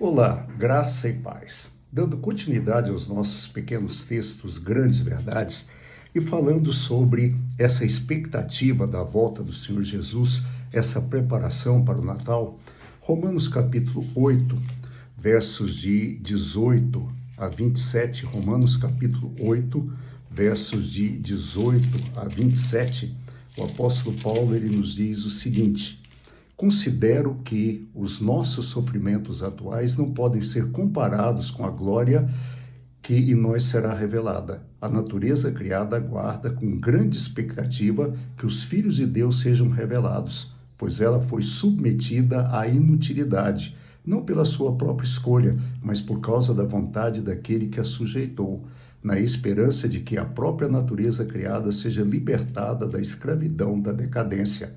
Olá, graça e paz. Dando continuidade aos nossos pequenos textos, grandes verdades, e falando sobre essa expectativa da volta do Senhor Jesus, essa preparação para o Natal, Romanos capítulo 8, versos de 18 a 27, Romanos capítulo 8, versos de 18 a 27, o apóstolo Paulo ele nos diz o seguinte: considero que os nossos sofrimentos atuais não podem ser comparados com a glória que em nós será revelada. A natureza criada aguarda com grande expectativa que os filhos de Deus sejam revelados, pois ela foi submetida à inutilidade, não pela sua própria escolha, mas por causa da vontade daquele que a sujeitou, na esperança de que a própria natureza criada seja libertada da escravidão da decadência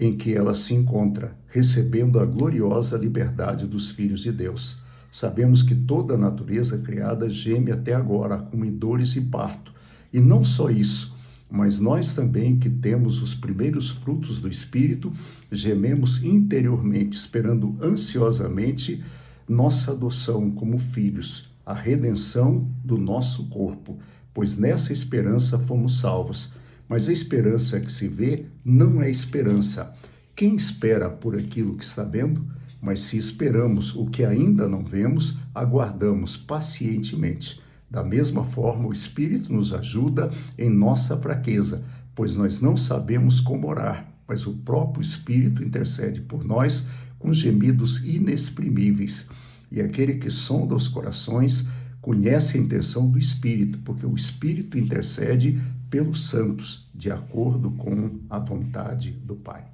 em que ela se encontra, recebendo a gloriosa liberdade dos filhos de Deus. Sabemos que toda a natureza criada geme até agora, como em dores e parto. E não só isso, mas nós também, que temos os primeiros frutos do Espírito, gememos interiormente, esperando ansiosamente nossa adoção como filhos, a redenção do nosso corpo, pois nessa esperança fomos salvos. Mas a esperança que se vê não é esperança. Quem espera por aquilo que está vendo? Mas se esperamos o que ainda não vemos, aguardamos pacientemente. Da mesma forma, o Espírito nos ajuda em nossa fraqueza, pois nós não sabemos como orar, mas o próprio Espírito intercede por nós com gemidos inexprimíveis. E aquele que sonda os corações conhece a intenção do Espírito, porque o Espírito intercede pelos santos, de acordo com a vontade do Pai.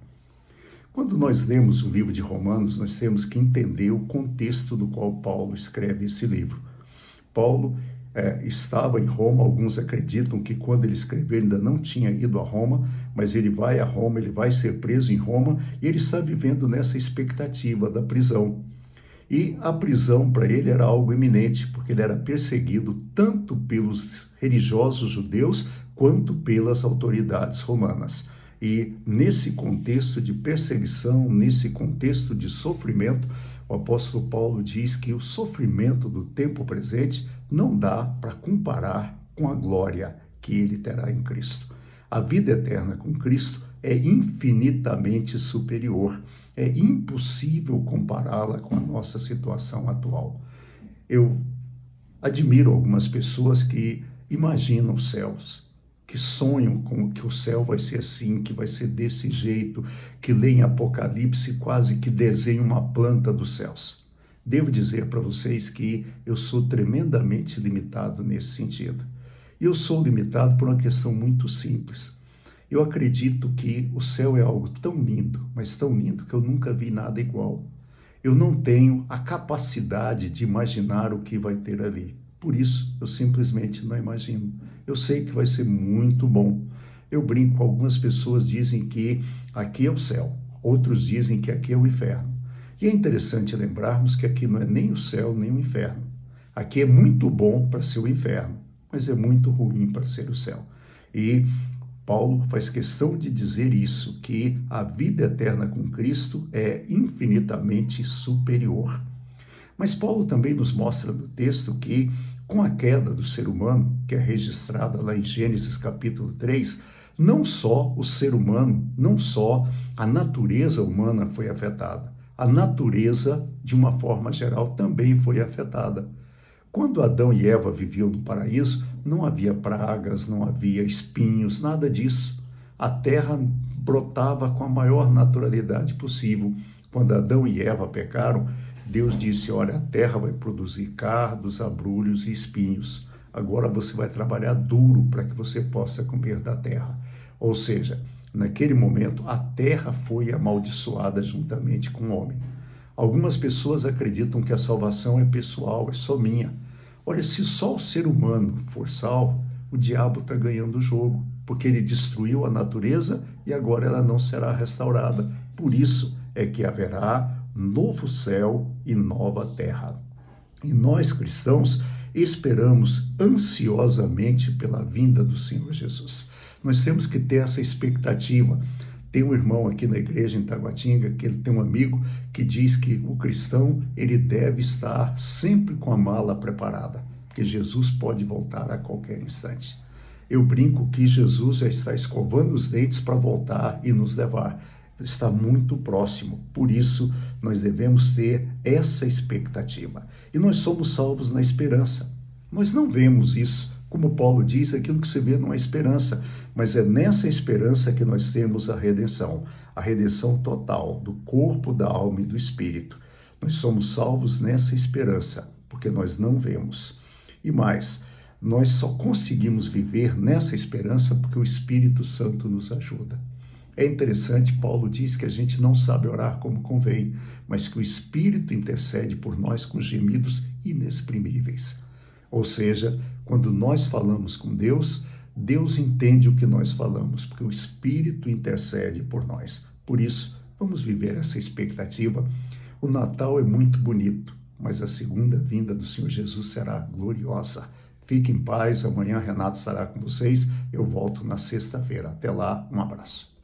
Quando nós lemos o livro de Romanos, nós temos que entender o contexto do qual Paulo escreve esse livro. Paulo estava em Roma, alguns acreditam que quando ele escreveu ainda não tinha ido a Roma, mas ele vai a Roma, ele vai ser preso em Roma, e ele está vivendo nessa expectativa da prisão. E a prisão para ele era algo iminente, porque ele era perseguido tanto pelos religiosos judeus quanto pelas autoridades romanas. E nesse contexto de perseguição, nesse contexto de sofrimento, o apóstolo Paulo diz que o sofrimento do tempo presente não dá para comparar com a glória que ele terá em Cristo. A vida eterna com Cristo é infinitamente superior. É impossível compará-la com a nossa situação atual. Eu admiro algumas pessoas que imaginam os céus, que sonham com que o céu vai ser assim, que vai ser desse jeito, que leem Apocalipse quase que desenham uma planta dos céus. Devo dizer para vocês que eu sou tremendamente limitado nesse sentido. E eu sou limitado por uma questão muito simples. Eu acredito que o céu é algo tão lindo, mas tão lindo, que eu nunca vi nada igual. Eu não tenho a capacidade de imaginar o que vai ter ali. Por isso, eu simplesmente não imagino. Eu sei que vai ser muito bom. Eu brinco, algumas pessoas dizem que aqui é o céu, outros dizem que aqui é o inferno. E é interessante lembrarmos que aqui não é nem o céu, nem o inferno. Aqui é muito bom para ser o inferno, mas é muito ruim para ser o céu. E Paulo faz questão de dizer isso, que a vida eterna com Cristo é infinitamente superior. Mas Paulo também nos mostra no texto que, com a queda do ser humano, que é registrada lá em Gênesis capítulo 3, não só o ser humano, não só a natureza humana foi afetada, a natureza, de uma forma geral, também foi afetada. Quando Adão e Eva viviam no paraíso, não havia pragas, não havia espinhos, nada disso. A terra brotava com a maior naturalidade possível. Quando Adão e Eva pecaram, Deus disse: olha, a terra vai produzir cardos, abrolhos e espinhos. Agora você vai trabalhar duro para que você possa comer da terra. Ou seja, naquele momento, a terra foi amaldiçoada juntamente com o homem. Algumas pessoas acreditam que a salvação é pessoal, é só minha. Olha, se só o ser humano for salvo, o diabo está ganhando o jogo, porque ele destruiu a natureza e agora ela não será restaurada. Por isso é que haverá novo céu e nova terra. E nós, cristãos, esperamos ansiosamente pela vinda do Senhor Jesus. Nós temos que ter essa expectativa, Tem um irmão aqui na igreja em Taguatinga, que ele tem um amigo que diz que o cristão ele deve estar sempre com a mala preparada, porque Jesus pode voltar a qualquer instante. Eu brinco que Jesus já está escovando os dentes para voltar e nos levar. Está muito próximo, por isso nós devemos ter essa expectativa. E nós somos salvos na esperança. Nós não vemos isso, como Paulo diz, aquilo que se vê não é esperança, mas é nessa esperança que nós temos a redenção total do corpo, da alma e do espírito. Nós somos salvos nessa esperança, porque nós não vemos. E mais, nós só conseguimos viver nessa esperança porque o Espírito Santo nos ajuda. É interessante, Paulo diz que a gente não sabe orar como convém, mas que o Espírito intercede por nós com gemidos inexprimíveis. Ou seja, quando nós falamos com Deus, Deus entende o que nós falamos, porque o Espírito intercede por nós. Por isso, vamos viver essa expectativa. O Natal é muito bonito, mas a segunda vinda do Senhor Jesus será gloriosa. Fique em paz, amanhã Renato estará com vocês. Eu volto na sexta-feira. Até lá, um abraço.